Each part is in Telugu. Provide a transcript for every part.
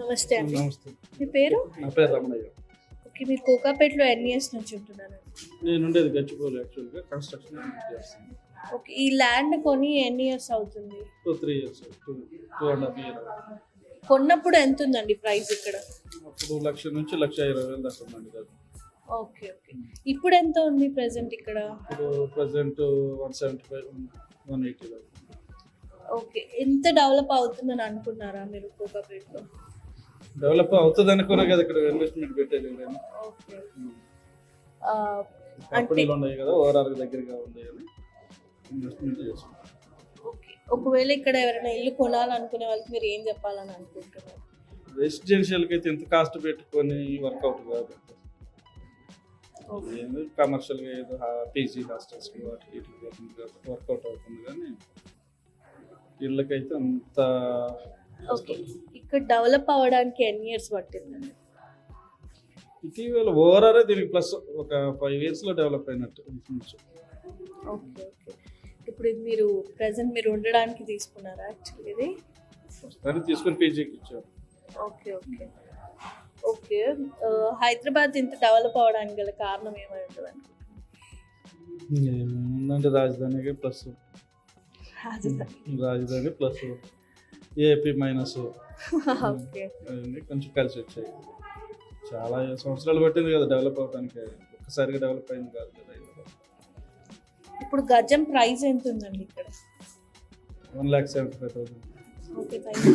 నమస్తే అండి. నమస్తే. మీ పేరు? నా పేరు రమణయ్య. ఓకే. మీరు కోకాపేటలో ఎన్ని ఇయర్స్ నుంచి ఉంటున్నారు? నేను ఉండేది గచ్చిబౌలి. యాక్చువల్గా కన్స్ట్రక్షన్ చేస్తాను. ఓకే. ఈ ల్యాండ్ కొని ఎన్ని ఇయర్స్ అవుతుంది? 3 years, 2.5 years. కొన్నప్పుడు ఎంత ఉందండి ప్రైస్ ఇక్కడ? అప్పుడు 1,00,000 నుంచి 1,20,000 దాకా ఉందండి కదా. ఓకే. ఓకే. ఇప్పుడు ఎంత ఉంది ప్రెసెంట్ ఇక్కడ? ఇప్పుడు ప్రజెంట్ 175, 180 దాకా. ఓకే. ఎంత డెవలప్ అవుతుందని అనుకున్నారా మీరు కోకాపేటలో? డెవలప్ అవుతుంది అనుకున్నా కదా ఇక్కడ ఇన్వెస్ట్మెంట్ పెట్టేది. ఓకే. కంపెనీలు ఉన్నాయి కదా, ఓవరాల్ దగ్గరగా ఉంది అని ఇన్వెస్ట్మెంట్ చేస్తాం. ఓకే. ఒకవేళ ఇక్కడ ఎవరైనా ఇల్లు కొనాలనుకునే వాళ్ళకి మీరు ఏం చెప్పాలని అనుకుంటున్నారు? రెసిడెన్షియల్కి అయితే ఎంత కాస్ట్ పెట్టుకొని వర్కౌట్ కాదు. కమర్షియల్గా ఏదో పీజీ హాస్టల్స్కి వాటికి వర్కౌట్ అవుతుంది, కానీ ఇళ్ళకైతే అంత. ఓకే. ఇక్కడ డెవలప్ అవ్వడానికి ఎన్ని ఇయర్స్ పట్టిందండి? ఇటీవల ఓవరాల్ దీనికి ప్లస్ ఒక 5 years డెవలప్ అయినట్టు. ఓకే. ఓకే. ఇప్పుడు ఇది మీరు ప్రెసెంట్ మీరు ఉండడానికి తీసుకున్నారా యాక్చువల్లీ ఇది? దాన్ని తీసుకొని పీజీకి ఇచ్చారు. ఓకే. ఓకే. ఓకే. హైదరాబాద్ ఇంత డెవలప్ అవ్వడానికి గల కారణం ఏమై ఉంటుంది అనుకుంటున్నారు? ఏముందంటే రాజధానికి ప్లస్, రాజధాని ప్లస్ ఏపీ మైనస్ ఓకే. అవన్నీ కొంచెం కలిసి వచ్చాయి. చాలా సంవత్సరాలు పట్టింది కదా డెవలప్ అవడానికి, ఒక్కసారిగా డెవలప్ అయింది కాదు కదా. ఇప్పుడు గజం ప్రైస్ ఎంత ఉందండి ఇక్కడ? 1,75,000. ఓకే. Thank you.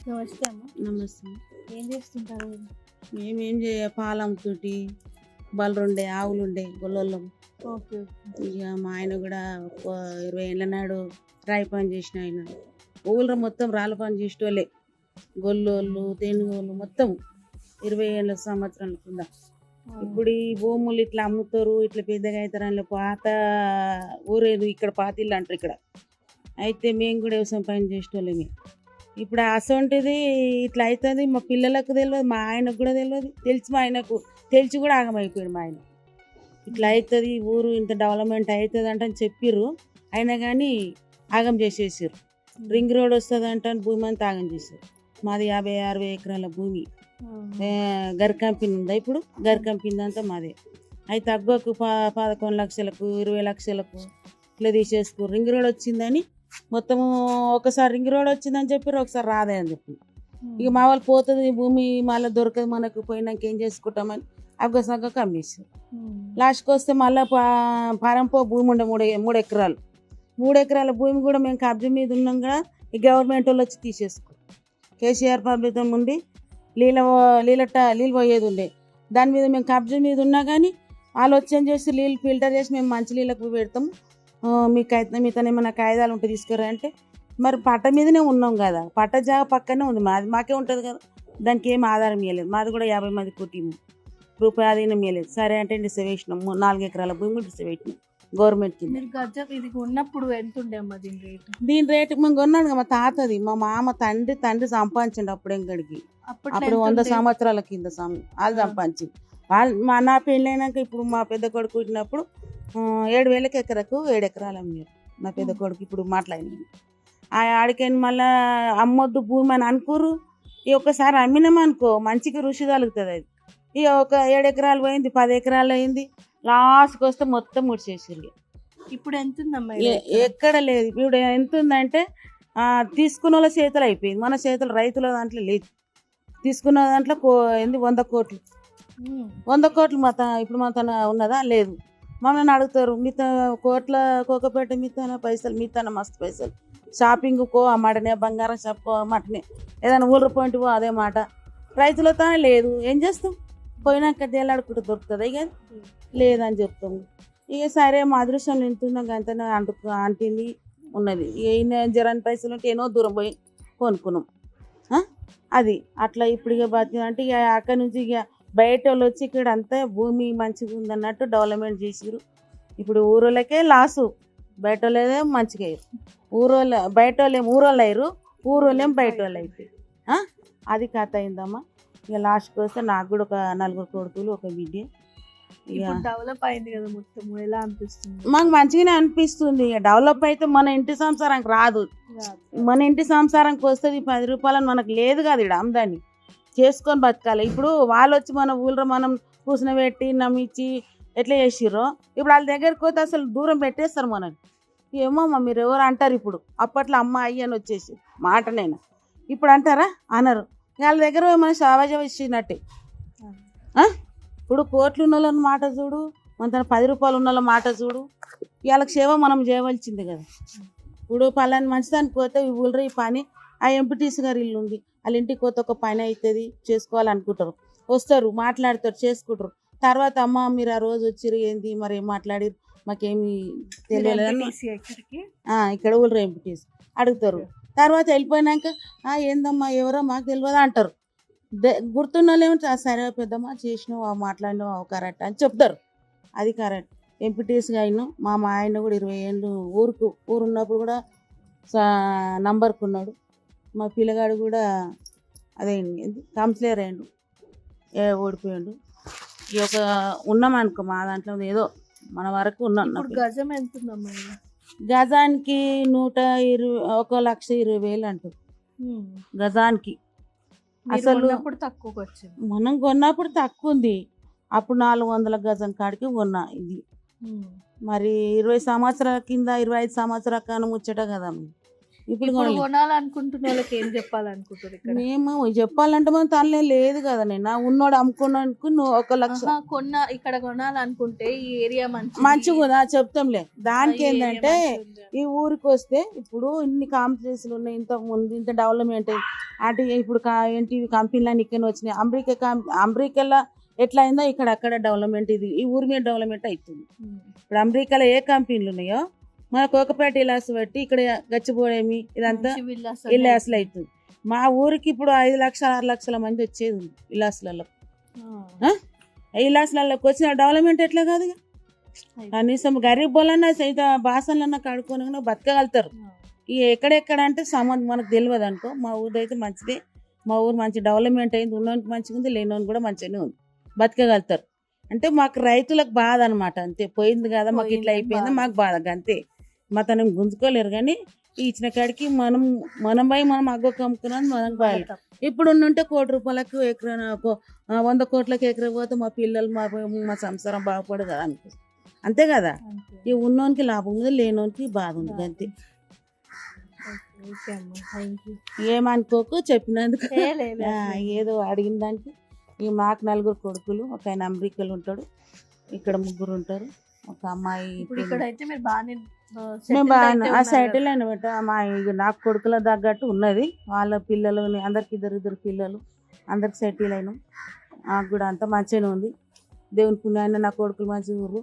నమస్తే అమ్మ. నమస్తే. ఏం చేస్తుంటారు? మేమేం పాలు అమ్ముతుంటే బలరుండే ఆవులుండే గొల్లోళ్ళం. ఓకే. ఇక మా ఆయన కూడా 20 ఏళ్ళ నాడు రాయి పని చేసిన ఆయన. ఊళ్ళో మొత్తం రాళ్ళ పని చేసేటోళ్ళే, గొల్లోళ్ళు తెనుగోళ్ళు మొత్తం 20 సంవత్సరాల కింద. ఇప్పుడు ఈ భూములు ఇట్లా అమ్ముతారు, ఇట్లా పెద్దగా అవుతారని పాత ఊరేది ఇక్కడ పాత ఇల్లు అంటారు ఇక్కడ. అయితే మేము కూడా వ్యవసాయం పని చేసేటోళ్ళమే. ఇప్పుడు అసొంటిది ఇట్లా అవుతుంది, మా పిల్లలకు తెలియదు, మా ఆయనకు కూడా తెలియదు. తెలిసి మా ఆయనకు తెలిసి కూడా ఆగమైపోయాడు మా ఆయన. ఇట్లా అవుతుంది ఊరు, ఇంత డెవలప్మెంట్ అవుతుంది అంటే అని చెప్పిర్రు. అయినా కానీ ఆగం చేసేసారు. రింగ్ రోడ్ వస్తుంది అంటే భూమి అంతా ఆగం చేశారు. మాది 50-60 ఎకరాల భూమి. గర్ కంపెనీ ఉందా ఇప్పుడు? గర్ కంపెనీ అంతా మాదే. అయితే తగ్గకు 11 లక్షలకు 20 లక్షలకు ఇట్లా తీసేసుకో. రింగ్ రోడ్ వచ్చిందని మొత్తము ఒకసారి రింగ్ రోడ్ వచ్చిందని చెప్పారు, ఒకసారి రాదే అని చెప్పి. ఇక మా వాళ్ళు పోతుంది భూమి, మళ్ళీ దొరకదు మనకు, పోయినాక ఏం చేసుకుంటామని అగ్గసగ్గకు అమ్మేసారు. లాస్ట్కి వస్తే మళ్ళీ పారంపో భూమి ఉండే 3 ఎకరాలు. 3 ఎకరాల భూమి కూడా మేము కబ్జా మీద ఉన్నాం కదా, ఈ గవర్నమెంట్ వాళ్ళు వచ్చి తీసేసుకో. కేసీఆర్ ప్రభుత్వం ఉండి నీళ్ళు పోయేది ఉండే, దాని మీద మేము కబ్జా మీద ఉన్నా కానీ వాళ్ళు వచ్చి ఏం చేసి నీళ్ళు ఫిల్టర్ చేసి మేము మంచి నీళ్ళకు పెడతాము, మీతో ఏమైనా కాయిదాలు ఉంటే తీసుకురా అంటే, మరి పట్ట మీదనే ఉన్నాం కదా, పట్ట జాగా పక్కనే ఉంది, మాకే ఉంటుంది కదా, దానికి ఏం ఆధారం ఇవ్వలేదు. మాది కూడా 50 మంది కుటుంబం, రూపాయి ఆధీనం ఇవ్వలేదు. సరే అంటే డిసైడ్ వేసినాము, 4 ఎకరాల భూమి డిసైడ్ పెట్టినాం గవర్నమెంట్ కింద. మీరు గజం ఇది ఉన్నప్పుడు ఎంత ఉండే అమ్మ దీని రేటు? దీని రేటు మేము కొన్నాడు మా తాతది, మా మామ తండ్రి సంపాదించండి అప్పుడు ఎంకడికి. అప్పుడు 100 సంవత్సరాల కింద వాళ్ళు సంపాదించింది. నా పెళ్ళైనాక ఇప్పుడు మా పెద్ద కొడుకు పుట్టినప్పుడు 7,000 ఎకరకు 7 ఎకరాలు అమ్మారు నా పెద్ద కొడుకు. ఇప్పుడు మాట్లాడినాను ఆడికని మళ్ళీ అమ్మొద్దు భూమి అని అనుకోరు. ఈ ఒక్కసారి అమ్మినామనుకో మంచిగా రుచి తగులుతుంది. అది ఇక ఒక 7 ఎకరాలు పోయింది, 10 ఎకరాలు అయింది, లాస్ట్కి వస్తే మొత్తం ముడిచేసింది. ఇప్పుడు ఎంత ఉందమ్మా? ఎక్కడ లేదు. ఇప్పుడు ఎంత ఉందంటే తీసుకున్న వాళ్ళ చేతులు అయిపోయింది, మన చేతులు రైతుల దాంట్లో లేదు. తీసుకున్న దాంట్లో 100 కోట్లు 100 కోట్లు ఇప్పుడు మన తన ఉన్నదా? లేదు. మమ్మల్ని అడుగుతారు, మీతో కోకపేట మీతోన పైసలు, మీతోన మస్తు పైసలు, షాపింగ్కో అమ్మటనే, బంగారం షాప్కో అమ్మటనే, ఏదైనా ఊళ్ళ పాయింట్ అదే మాట. రైతులతోనే లేదు, ఏం చేస్తాం? పోయినాక దేలాడుకుంటూ దొరుకుతుంది కదా, లేదని చెప్తాము. ఇక సరే మా అదృష్టం నింటున్నాం అంతనే అంటింది ఉన్నది. ఇక జరాని పైసలు ఉంటే ఏనో దూరం పోయి కొనుక్కున్నాం. అది అట్లా ఇప్పుడు ఇక బతికంటే ఇక అక్కడి నుంచి ఇక బయట వాళ్ళు వచ్చి ఇక్కడ అంతా భూమి మంచిగా ఉందన్నట్టు డెవలప్మెంట్ చేసారు. ఇప్పుడు ఊరోళ్ళకే లాసు, బయట వాళ్ళే మంచిగా అయ్యారు. బయట వాళ్ళేం ఊరోళ్ళు అయ్యారు, ఊరోళ్ళేం బయట వాళ్ళు అయిపోయి అది కథ అయిందమ్మా. ఇక లాస్ట్కి వస్తే నాకు కూడా ఒక 4 కొడుకులు, ఒక బిడ్డ. డెవలప్ అయింది కదా మొత్తం, ఎలా అనిపిస్తుంది? మాకు మంచిగానే అనిపిస్తుంది. డెవలప్ అయితే మన ఇంటి సంసారానికి రాదు, మన ఇంటి సంసారానికి వస్తుంది 10 రూపాయలని మనకు లేదు కదా ఇక్కడ ఆమ్దాని. చేసుకొని బతకాలి. ఇప్పుడు వాళ్ళు వచ్చి మన ఊళ్ళో మనం కూర్చునబెట్టి నమ్మించి ఎట్లా చేసిర్రో ఇప్పుడు వాళ్ళ దగ్గరికి పోతే అసలు దూరం పెట్టేస్తారు మనల్ని. ఏమోమ్మా మీరు ఎవరు అంటారు. ఇప్పుడు అప్పట్లో అమ్మ అయ్యి అని వచ్చేసి మాటనైనా ఇప్పుడు అంటారా అనరు. వాళ్ళ దగ్గర పోయి మనం సావాజం ఇచ్చినట్టే. ఇప్పుడు కోట్లు ఉన్న వాళ్ళని మాట చూడు, మన తన 10 రూపాయలు ఉన్న వాళ్ళ మాట చూడు. వాళ్ళకి సేవ మనం చేయవలసింది కదా. ఇప్పుడు పలాని మంచిదానికి పోతే ఈ ఊళ్ళో ఈ పని ఆ ఎంపీటీసీ గారి ఇల్లు ఉంది, వాళ్ళ ఇంటికి పోతే ఒక పని అవుతుంది చేసుకోవాలనుకుంటారు, వస్తారు మాట్లాడతారు చేసుకుంటారు. తర్వాత అమ్మ మీరు ఆ రోజు వచ్చిర్రు ఏంది మరి ఏం మాట్లాడిరు మాకేమి తెలియలేదని ఇక్కడ ఊళ్ళో ఎంపీటీసీ అడుగుతారు. తర్వాత వెళ్ళిపోయినాక ఏందమ్మా ఎవరో మాకు తెలియదా అంటారు. గుర్తున్న వాళ్ళు ఏమో సరే పెద్దమ్మా చేసినావు మాట్లాడినావు కరెక్ట్ అని చెప్తారు. అది కరెక్ట్. ఎంపీటీసీగా అయినా మా ఆయన కూడా 20 ఏళ్ళు ఊరు ఉన్నప్పుడు కూడా నంబర్కి ఉన్నాడు. మా పిల్లగాడు కూడా అదే కౌన్సిలర్ అయ్యిండు, ఓడిపోయాడు. ఈ ఒక ఉన్నామనుకో మా దాంట్లో ఏదో మన వరకు ఉన్నాం. గజం ఎంత ఉందమ్మా? గజానికి 1,20,000 అంటారు గజానికి. అసలు తక్కువకి వచ్చింది. మనం కొన్నప్పుడు తక్కువ ఉంది. అప్పుడు 400 గజం కాడికి కొన్నా. ఇది మరి 20 సంవత్సరాల కింద 25 సంవత్సరాల కన్నా ముచ్చట కదా. ఇప్పుడు కొనాలనుకుంటున్న వాళ్ళకి ఏం చెప్పాలనుకుంటున్నారు? మేము చెప్పాలంటే మనం తల్లే లేదు కదా. నేను ఉన్నోడు అమ్ముకున్నానికి నువ్వు 1 లక్ష ఇక్కడ కొనాలనుకుంటే ఈ ఏరియా మంచిగా చెప్తాంలే. దానికి ఏంటంటే ఈ ఊరికి వస్తే ఇప్పుడు ఇన్ని కాంప్లెక్స్లు ఉన్నాయి, ఇంత ముందు ఇంత డెవలప్మెంట్ అటు ఇప్పుడు ఏంటి కంపెనీలు ఇక్కడ వచ్చినాయి. అమెరికాలో ఎట్లా అయిందో ఇక్కడ అక్కడ డెవలప్మెంట్ ఇది ఈ ఊరి మీద డెవలప్మెంట్ అవుతుంది. ఇప్పుడు అమెరికాలో ఏ కంపెనీలు ఉన్నాయో మన కోకపేట ఇలాస్ బట్టి ఇక్కడ గచ్చిబోడేమి ఇదంతా ఇల్లాసులు అవుతుంది. మా ఊరికి ఇప్పుడు 5 లక్షల 6 లక్షల మంది వచ్చేది ఉంది ఇలాసులలో. ఇలాసులలోకి వచ్చిన డెవలప్మెంట్ ఎట్లా కాదు. కనీసం గరీబ్ బోలన్నా సైత బాసనలన్నా కడుక్కొని బతకగలుగుతారు. ఇక ఎక్కడెక్కడ అంటే మనకు తెలియదు అనుకో. మా ఊరు అయితే మంచిదే. మా ఊరు మంచి డెవలప్మెంట్ అయింది. ఉన్నోనికి మంచిగా ఉంది, లేనోని కూడా మంచిగానే ఉంది, బతకగలుగుతారు. అంటే మాకు రైతులకు బాధ అనమాట. అంతే పోయింది కదా మాకు ఇట్లా అయిపోయింది మాకు బాధ అంతే. మా తనం గుంజుకోలేరు. కానీ ఇచ్చిన కాడికి మనం పోయి మనం అగ్గొక్క అమ్ముకున్నది మనకు బాగా. ఇప్పుడు ఉంటే 1 కోటి రూపాయలకు ఎకరా 100 కోట్లకు ఎకరా పోతే మా పిల్లలు మా సంసారం బాగుపడు కదా అనిపిస్తుంది. అంతే కదా. ఈ ఉన్నోనికి లాభం ఉంది, లేనోనికి బాధ ఉంది అంతే. ఏమనుకోకు చెప్పినందుకు. ఏదో అడిగిన దానికి. మాకు 4 కొడుకులు, ఒక ఆయన అమెరికాలో ఉంటాడు, ఇక్కడ 3 ఉంటారు, ఒక అమ్మాయి. మేము బాగా సెటిల్ అయిన బట్ట మా నాకు కొడుకుల తగ్గట్టు ఉన్నది. వాళ్ళ పిల్లలు అందరికి 2 పిల్లలు, అందరికి సెటిల్ అయినాం. నాకు కూడా అంతా మంచిగానే ఉంది. దేవుని పుణ్యాన్ని నా కొడుకులు మంచిగా ఊరు,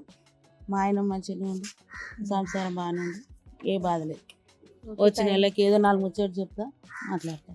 మా ఆయన మంచిగానే ఉంది, సంసారం బాగానే ఉంది, ఏ బాధ లేదు. వచ్చిన నెలకి ఏదో 4 ముచ్చట్లు చెప్తా మాట్లాడతా.